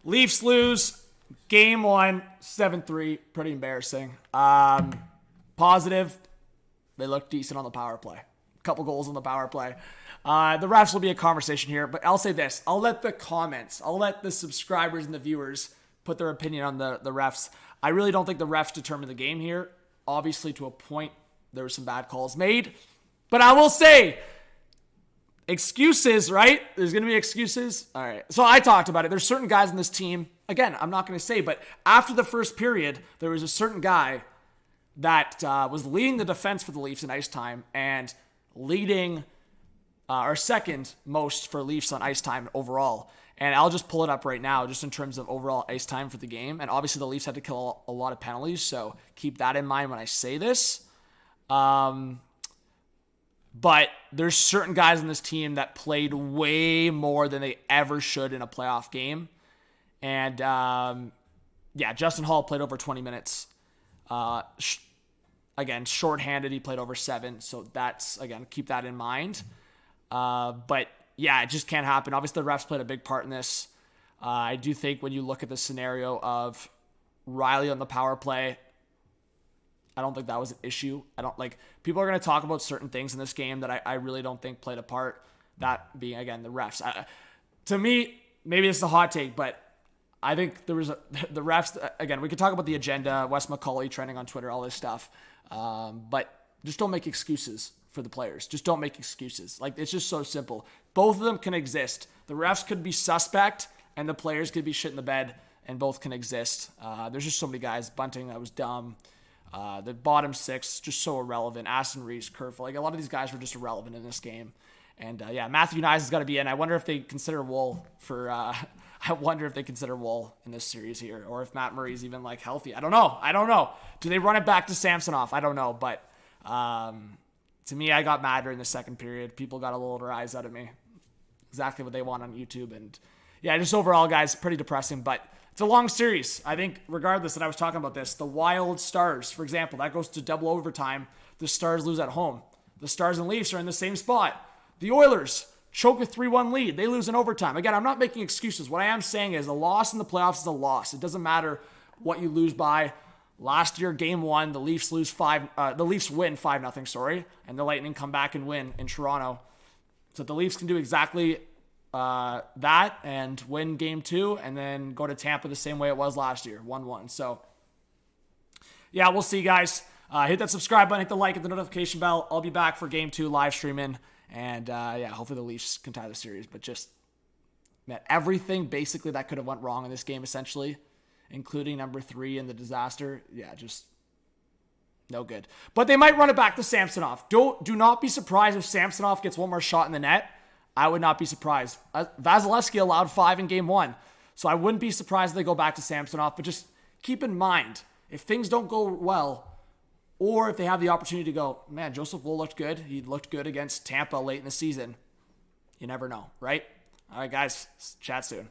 Leafs lose game 1, 7-3. Pretty embarrassing. Positive, they look decent on the power play. A couple goals on the power play. The refs will be a conversation here, but I'll say this. I'll let the subscribers and the viewers put their opinion on the refs. I really don't think the refs determined the game here. Obviously, to a point, there were some bad calls made. But I will say, excuses, right? There's going to be excuses. All right. So I talked about it. There's certain guys in this team. Again, I'm not going to say, but after the first period, there was a certain guy that was leading the defense for the Leafs in ice time and leading or second most for Leafs on ice time overall. And I'll just pull it up right now just in terms of overall ice time for the game. And obviously the Leafs had to kill a lot of penalties, so keep that in mind when I say this. But there's certain guys in this team that played way more than they ever should in a playoff game. And Justin Hall played over 20 minutes. Again, shorthanded, he played over 7. So that's, again, keep that in mind. But yeah, it just can't happen. Obviously, the refs played a big part in this. I do think when you look at the scenario of Riley on the power play, I don't think that was an issue. People are going to talk about certain things in this game that I really don't think played a part. That being, again, the refs. To me, maybe it's a hot take, but I think there was the refs. Again, we could talk about the agenda, Wes McCauley trending on Twitter, all this stuff. But just don't make excuses for the players. Just don't make excuses. It's just so simple. Both of them can exist. The refs could be suspect, and the players could be shit in the bed, and both can exist. There's just so many guys. Bunting, that was dumb. The bottom 6, just so irrelevant. Aston Reese, Kerfoot. A lot of these guys were just irrelevant in this game. And Matthew Nyes has got to be in. I wonder if they consider Wool for... I wonder if they consider Wool in this series here, or if Matt Murray's even healthy. I don't know. Do they run it back to Samsonov? I don't know. But to me, I got mad during the second period. People got a little rise out of me. Exactly what they want on YouTube. And just overall, guys, pretty depressing. But it's a long series. I think regardless, and I was talking about this, the Wild Stars, for example, that goes to double overtime. The Stars lose at home. The Stars and Leafs are in the same spot. The Oilers choke a 3-1 lead. They lose in overtime. Again, I'm not making excuses. What I am saying is a loss in the playoffs is a loss. It doesn't matter what you lose by. Last year, game 1, the Leafs win 5-0, and the Lightning come back and win in Toronto. So the Leafs can do exactly that and win game 2 and then go to Tampa the same way it was last year, 1-1. So, we'll see, guys. Hit that subscribe button, hit the like, hit the notification bell. I'll be back for game 2 live streaming. And, hopefully the Leafs can tie the series. But just, man, everything basically that could have went wrong in this game, essentially, including number 3 and the disaster, just no good. But they might run it back to Samsonov. Do not be surprised if Samsonov gets one more shot in the net. I would not be surprised. Vasilevsky allowed 5 in game 1. So I wouldn't be surprised if they go back to Samsonov. But just keep in mind, if things don't go well, or if they have the opportunity to go, man, Joseph Wool looked good. He looked good against Tampa late in the season. You never know, right? All right, guys. Chat soon.